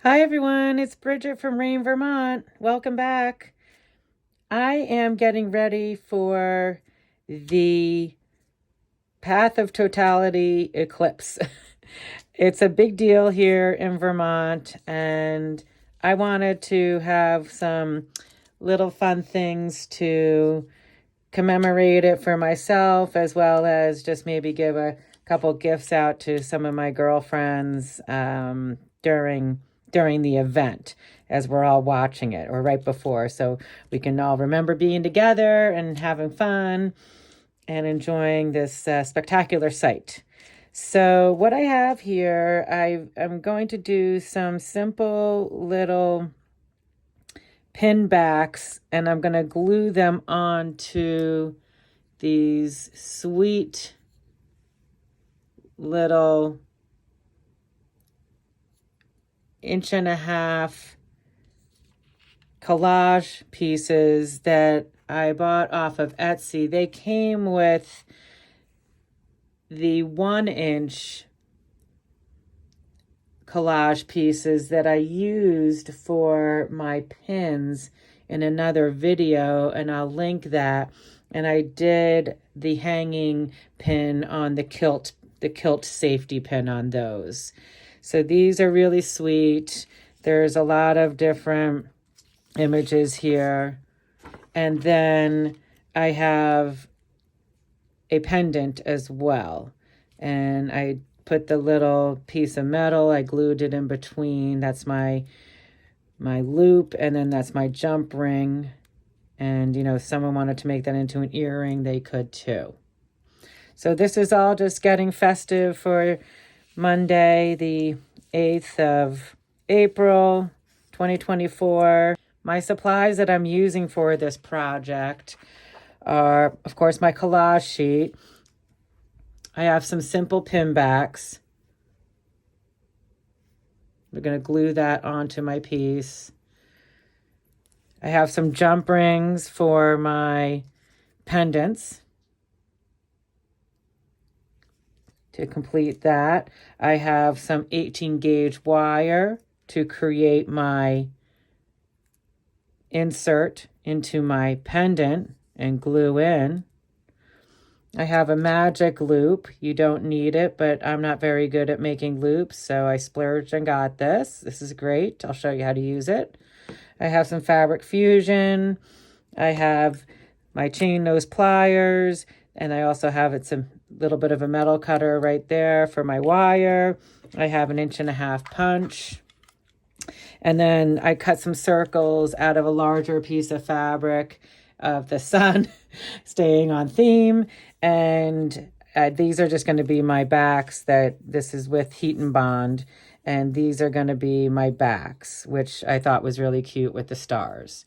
Hi everyone, it's Bridget from Rain, Vermont. Welcome back. I am getting ready for the Path of Totality Eclipse. It's a big deal here in Vermont, and I wanted to have some little fun things to commemorate it for myself, as well as just maybe give a couple gifts out to some of my girlfriends during the event as we're all watching it, or right before, so we can all remember being together and having fun and enjoying this spectacular sight. So what I have here, I'm going to do some simple little pin backs, and I'm going to glue them onto these sweet little 1.5-inch collage pieces that I bought off of Etsy. They came with the 1-inch collage pieces that I used for my pins in another video, and I'll link that. And I did the hanging pin on the kilt safety pin on those. So these are really sweet. There's a lot of different images here. And then I have a pendant as well. And I put the little piece of metal, I glued it in between. That's my loop, and then that's my jump ring. And, you know, if someone wanted to make that into an earring, they could too. So this is all just getting festive for Monday, the 8th of April, 2024. My supplies that I'm using for this project are, of course, my collage sheet. I have some simple pin backs. We're going to glue that onto my piece. I have some jump rings for my pendants. To complete that, I have some 18-gauge wire to create my insert into my pendant and glue in. I have a magic loop. You don't need it, but I'm not very good at making loops, so I splurged and got this. This is great. I'll show you how to use it. I have some fabric fusion. I have my chain nose pliers, and I also have a little bit of a metal cutter right there for my wire. I have an 1.5-inch punch. And then I cut some circles out of a larger piece of fabric of the sun, staying on theme. And these are just going to be my backs. This is with Heat and Bond. And these are going to be my backs, which I thought was really cute with the stars.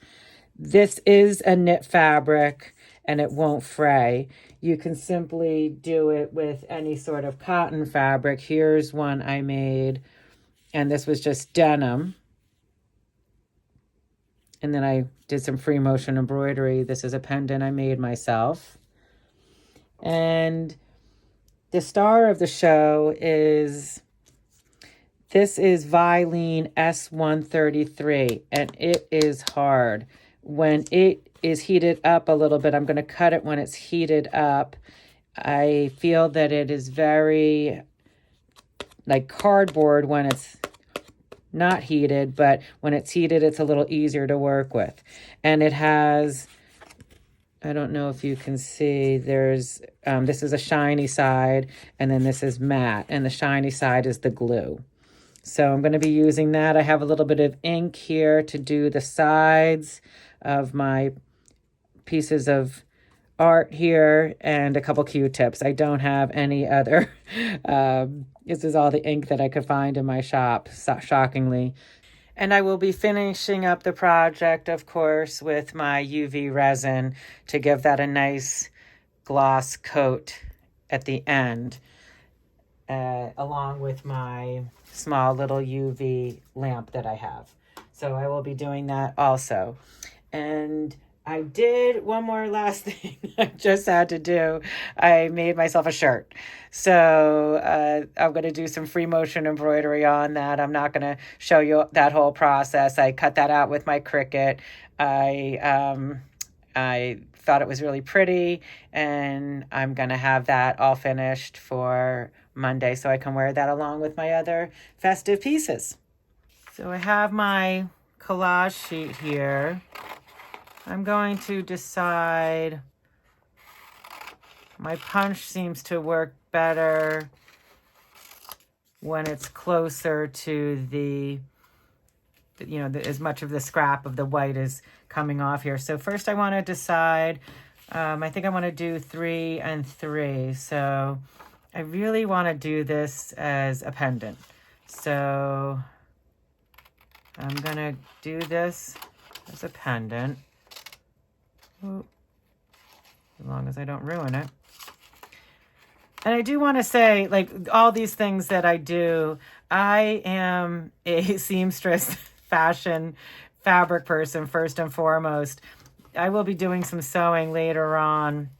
This is a knit fabric, and it won't fray. You can simply do it with any sort of cotton fabric. Here's one I made, and this was just denim. And then I did some free motion embroidery. This is a pendant I made myself. And the star of the show is, this is Vilene S133, and it is hard. When it is heated up a little bit, I'm going to cut it when it's heated up. I feel that it is very like cardboard when it's not heated, but when it's heated, it's a little easier to work with. And it has, I don't know if you can see, there's, this is a shiny side, and then this is matte, and the shiny side is the glue. So I'm going to be using that. I have a little bit of ink here to do the sides of my pieces of art here, and a couple Q-tips. I don't have any other. This is all the ink that I could find in my shop, shockingly. And I will be finishing up the project, of course, with my UV resin to give that a nice gloss coat at the end, along with my small little UV lamp that I have. So I will be doing that also. And I did one more last thing I just had to do. I made myself a shirt. So I'm going to do some free motion embroidery on that. I'm not going to show you that whole process. I cut that out with my Cricut. I thought it was really pretty, and I'm going to have that all finished for Monday so I can wear that along with my other festive pieces. So I have my collage sheet here. I'm going to decide, my punch seems to work better when it's closer to the, as much of the scrap of the white is coming off here. So first I want to decide, I think I want to do 3 and 3. So I really want to do this as a pendant. So I'm going to do this as a pendant. As long as I don't ruin it. And I do want to say, like, all these things that I do, I am a seamstress, fashion, fabric person, first and foremost. I will be doing some sewing later on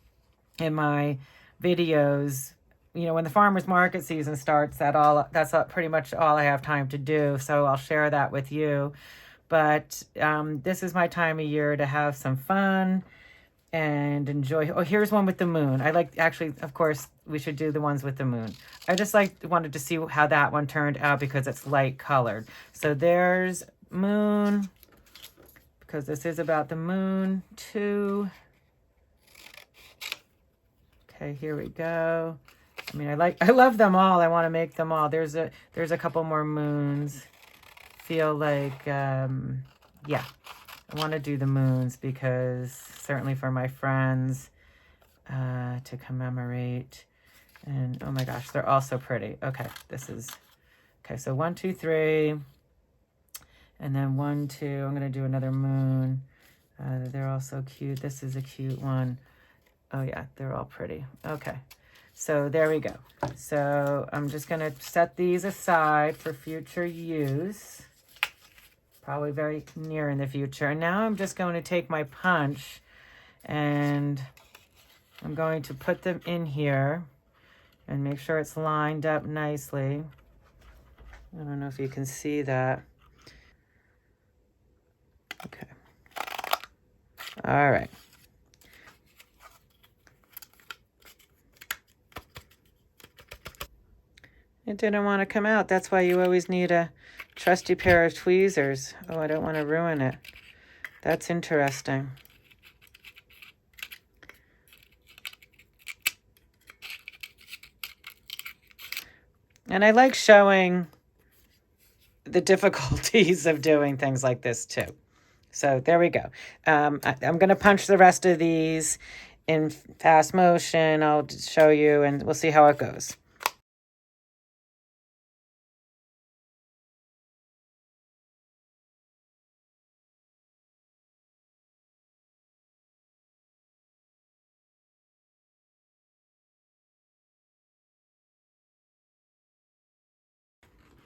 in my videos. When the farmer's market season starts, that's pretty much all I have time to do. So I'll share that with you. But this is my time of year to have some fun and enjoy. Oh, here's one with the moon. Actually, of course, we should do the ones with the moon. I just wanted to see how that one turned out because it's light colored. So there's moon, because this is about the moon too. Okay, here we go. I mean, I love them all. I want to make them all. There's a couple more moons. Feel like, yeah. I want to do the moons because certainly for my friends to commemorate. And oh my gosh, they're all so pretty. Okay, so 1, 2, 3. And then 1, 2, I'm going to do another moon. They're all so cute. This is a cute one. Oh yeah, they're all pretty. Okay, so there we go. So I'm just going to set these aside for future use. Probably very near in the future. And now I'm just going to take my punch and I'm going to put them in here and make sure it's lined up nicely. I don't know if you can see that. Okay. All right. It didn't want to come out. That's why you always need a trusty pair of tweezers. Oh, I don't want to ruin it. That's interesting. And I like showing the difficulties of doing things like this too. So there we go. I'm going to punch the rest of these in fast motion. I'll show you and we'll see how it goes.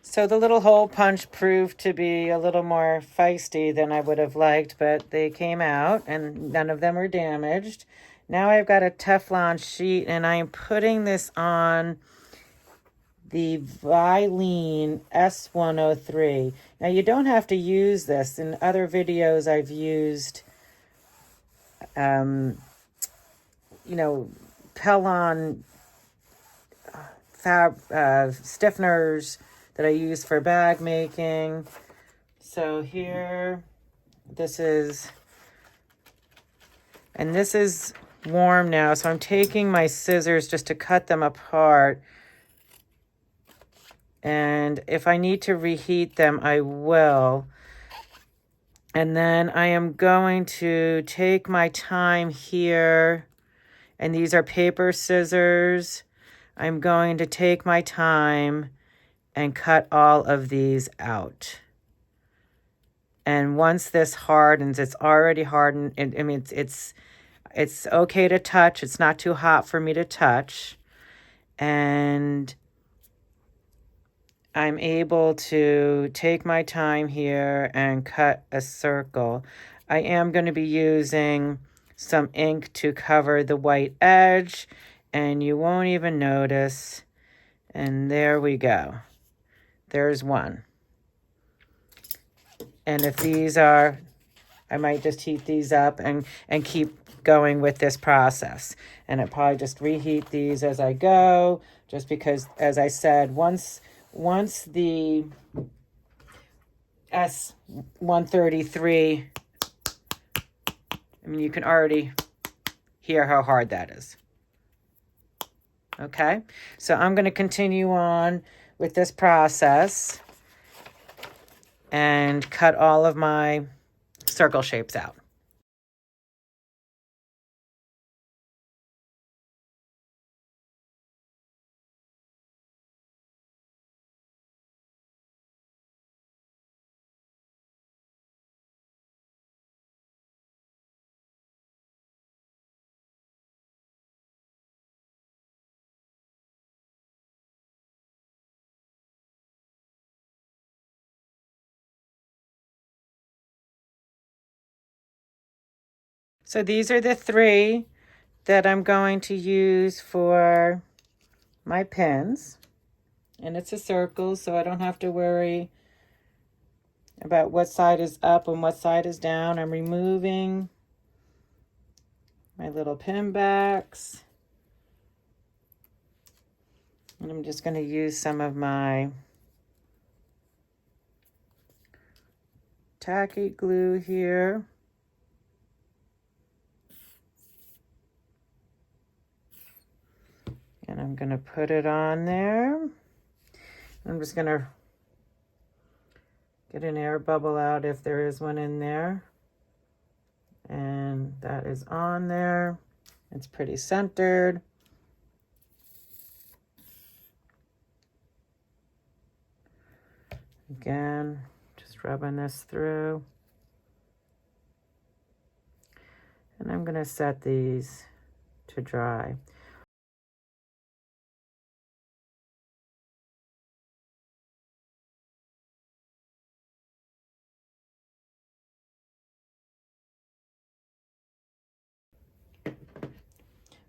So the little hole punch proved to be a little more feisty than I would have liked, but they came out and none of them are damaged. Now I've got a Teflon sheet and I am putting this on the Vilene S103. Now you don't have to use this. In other videos I've used, Pellon stiffeners that I use for bag making. So here, this is warm now. So I'm taking my scissors just to cut them apart. And if I need to reheat them, I will. And then I am going to take my time here. And these are paper scissors. I'm going to take my time and cut all of these out. And once this hardens, it's already hardened. I mean, it's okay to touch. It's not too hot for me to touch. And I'm able to take my time here and cut a circle. I am going to be using some ink to cover the white edge, and you won't even notice. And there we go. There's one. And if these are, I might just heat these up and keep going with this process. And I probably just reheat these as I go, just because, as I said, once the S133, I mean, you can already hear how hard that is. Okay, so I'm going to continue on with this process and cut all of my circle shapes out. So these are the three that I'm going to use for my pins. And it's a circle, so I don't have to worry about what side is up and what side is down. I'm removing my little pin backs. And I'm just going to use some of my tacky glue here. And I'm going to put it on there. I'm just going to get an air bubble out if there is one in there. And that is on there. It's pretty centered. Again, just rubbing this through. And I'm going to set these to dry.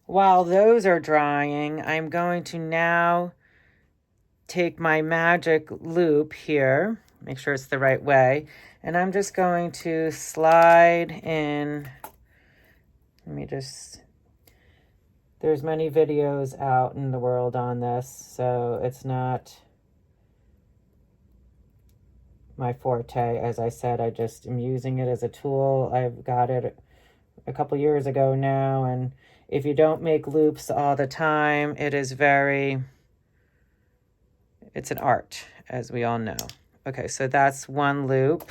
While those are drying, I'm going to now take my magic loop here, make sure it's the right way, and I'm just going to slide in. Let me just, there's many videos out in the world on this, so it's not my forte. As I said, I just am using it as a tool. I've got it a couple years ago now, and if you don't make loops all the time, it's an art, as we all know. Okay, so that's one loop.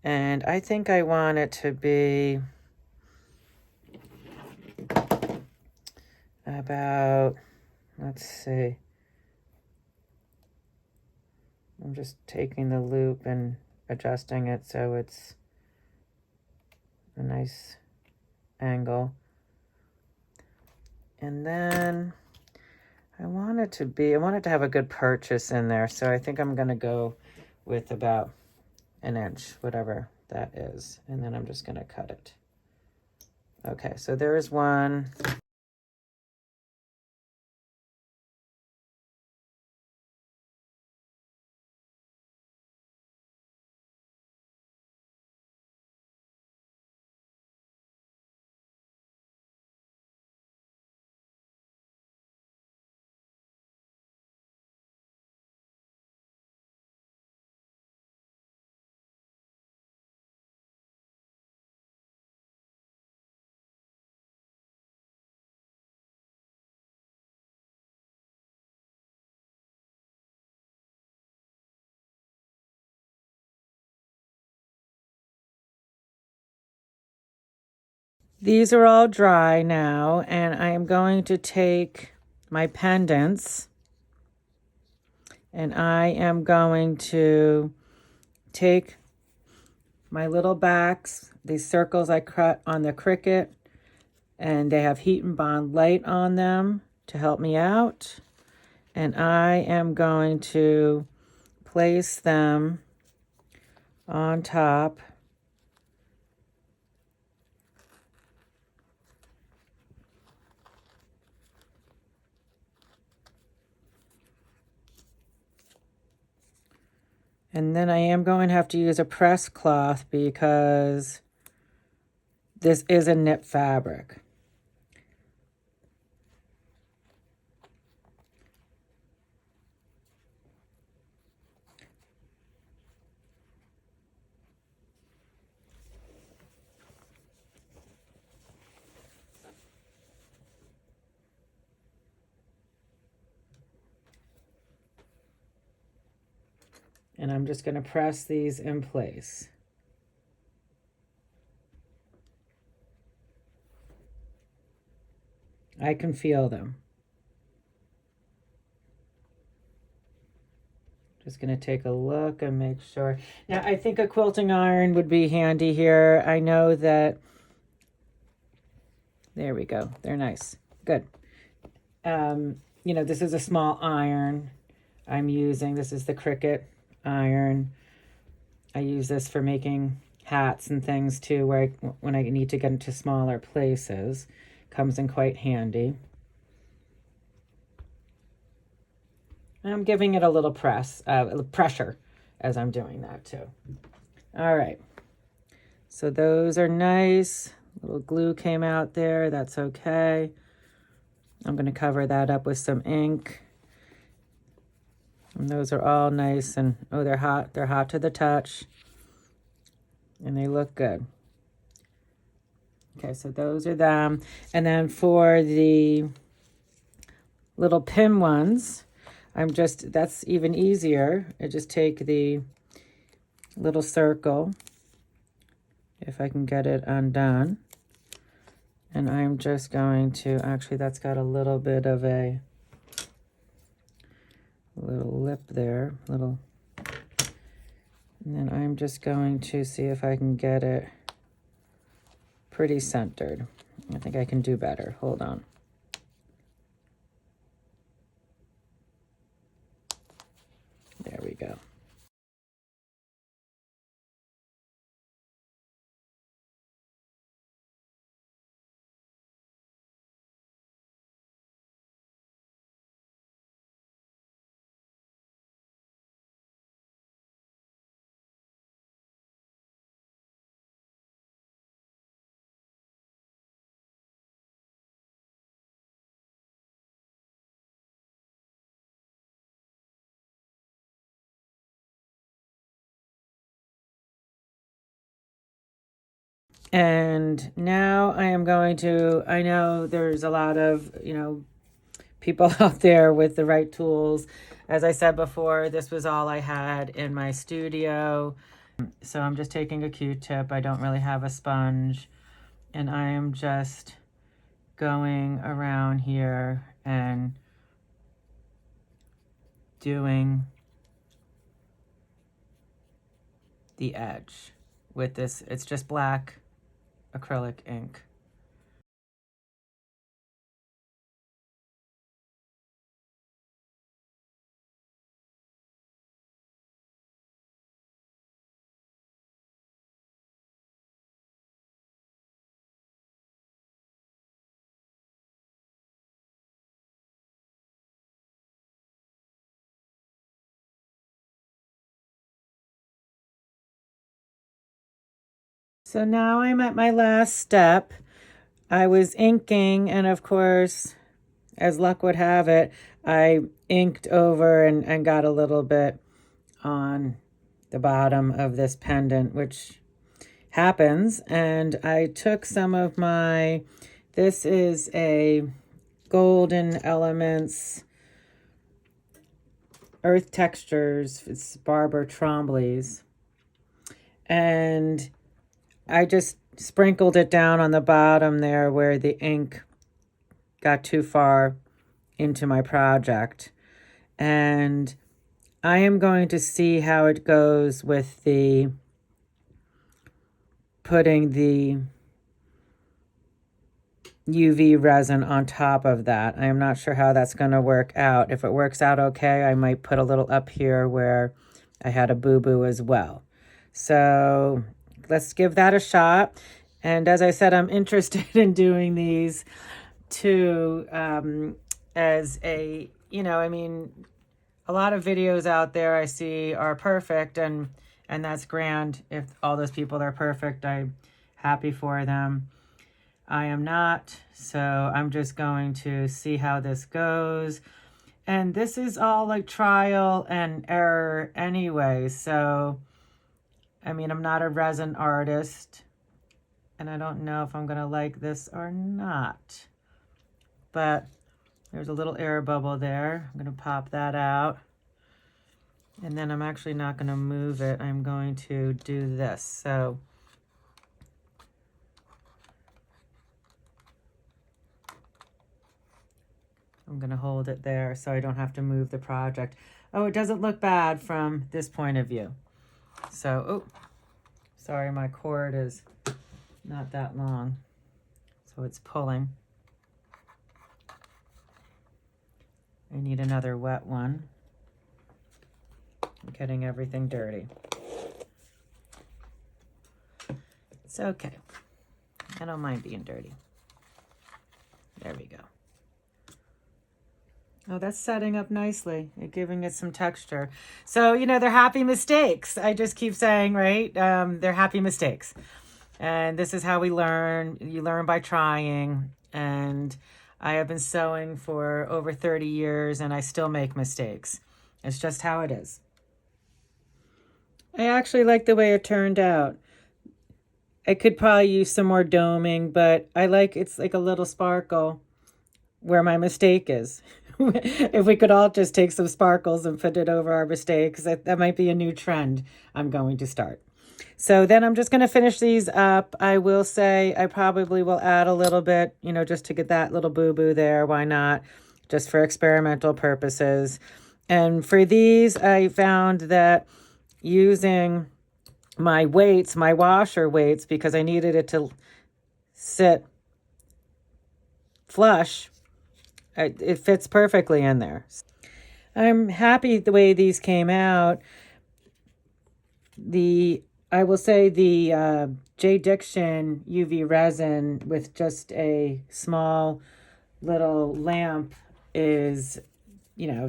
And I think I want it to be about, let's see. I'm just taking the loop and adjusting it so it's a nice angle. And then I want it to have a good purchase in there. So I think I'm going to go with about an inch, whatever that is. And then I'm just going to cut it. Okay, so there is one. These are all dry now, and I am going to take my pendants, and I am going to take my little backs, these circles I cut on the Cricut, and they have Heat and Bond light on them to help me out. And I am going to place them on top. And then I am going to have to use a press cloth because this is a knit fabric. And I'm just going to press these in place. I can feel them. Just going to take a look and make sure. Now, I think a quilting iron would be handy here. I know that, there we go. They're nice. Good. You know, this is a small iron I'm using. This is the Cricut iron. I use this for making hats and things too, where when I need to get into smaller places. Comes in quite handy. I'm giving it a little pressure as I'm doing that too. All right. So those are nice. Little glue came out there. That's okay. I'm going to cover that up with some ink. And those are all nice and, oh, they're hot. They're hot to the touch. And they look good. Okay, so those are them. And then for the little pin ones, that's even easier. I just take the little circle, if I can get it undone. And I'm just going to, actually that's got a little bit of a little lip there, and then I'm just going to see if I can get it pretty centered. I think I can do better. Hold on. There we go. And now I am going to, I know there's a lot of, people out there with the right tools. As I said before, this was all I had in my studio. So I'm just taking a Q-tip. I don't really have a sponge. And I am just going around here and doing the edge with this. It's just black acrylic ink. So now I'm at my last step. I was inking, and of course, as luck would have it, I inked over and got a little bit on the bottom of this pendant, which happens. And I took some of this is a Golden Elements Earth Textures. It's Barbara Trombley's. And I just sprinkled it down on the bottom there where the ink got too far into my project. And I am going to see how it goes with putting the UV resin on top of that. I am not sure how that's going to work out. If it works out okay, I might put a little up here where I had a boo-boo as well. So let's give that a shot. And as I said, I'm interested in doing these too, as a, I mean, a lot of videos out there I see are perfect, and that's grand. If all those people are perfect, I'm happy for them. I am not, so I'm just going to see how this goes. And this is all like trial and error anyway, so I mean, I'm not a resin artist, and I don't know if I'm gonna like this or not. But there's a little air bubble there. I'm gonna pop that out. And then I'm actually not gonna move it. I'm going to do this. So I'm gonna hold it there so I don't have to move the project. Oh, it doesn't look bad from this point of view. So, oh, sorry, my cord is not that long, so it's pulling. I need another wet one. I'm getting everything dirty. It's okay. I don't mind being dirty. There we go. Oh, that's setting up nicely and giving it some texture. So, they're happy mistakes. I just keep saying, right? They're happy mistakes. And this is how we learn. You learn by trying. And I have been sewing for over 30 years, and I still make mistakes. It's just how it is. I actually like the way it turned out. I could probably use some more doming, but it's like a little sparkle where my mistake is. If we could all just take some sparkles and put it over our mistakes, that might be a new trend I'm going to start. So then I'm just going to finish these up. I will say I probably will add a little bit, just to get that little boo-boo there. Why not? Just for experimental purposes. And for these, I found that using my weights, my washer weights, because I needed it to sit flush, it fits perfectly in there. I'm happy the way these came out. I will say the J. Diction UV resin with just a small little lamp is,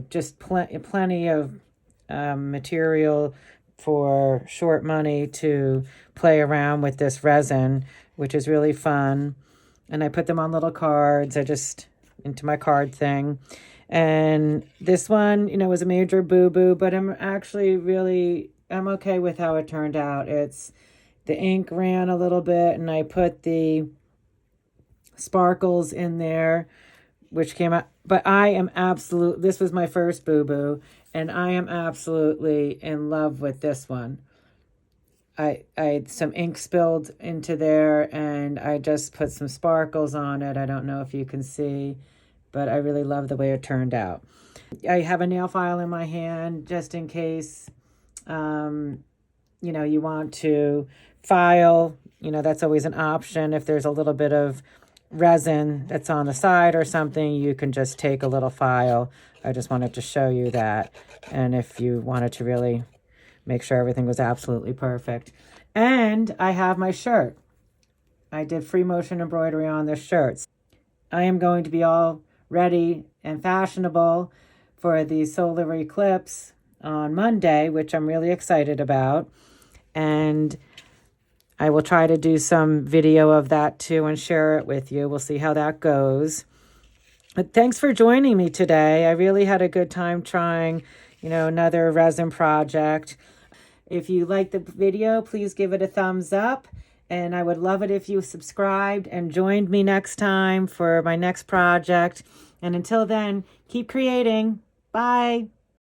just plenty of material for short money to play around with this resin, which is really fun. And I put them on little cards. Into my card thing. And this one, was a major boo-boo, but I'm okay with how it turned out. The ink ran a little bit, and I put the sparkles in there, which came out. But this was my first boo-boo, and I am absolutely in love with this one. Some ink spilled into there, and I just put some sparkles on it. I don't know if you can see, but I really love the way it turned out. I have a nail file in my hand just in case, you want to file. That's always an option. If there's a little bit of resin that's on the side or something, you can just take a little file. I just wanted to show you that. And if you wanted to really make sure everything was absolutely perfect. And I have my shirt. I did free motion embroidery on this shirt. I am going to be all ready and fashionable for the solar eclipse on Monday, which I'm really excited about. And I will try to do some video of that too and share it with you. We'll see how that goes. But thanks for joining me today. I really had a good time trying, another resin project. If you liked the video, please give it a thumbs up. And I would love it if you subscribed and joined me next time for my next project. And until then, keep creating. Bye.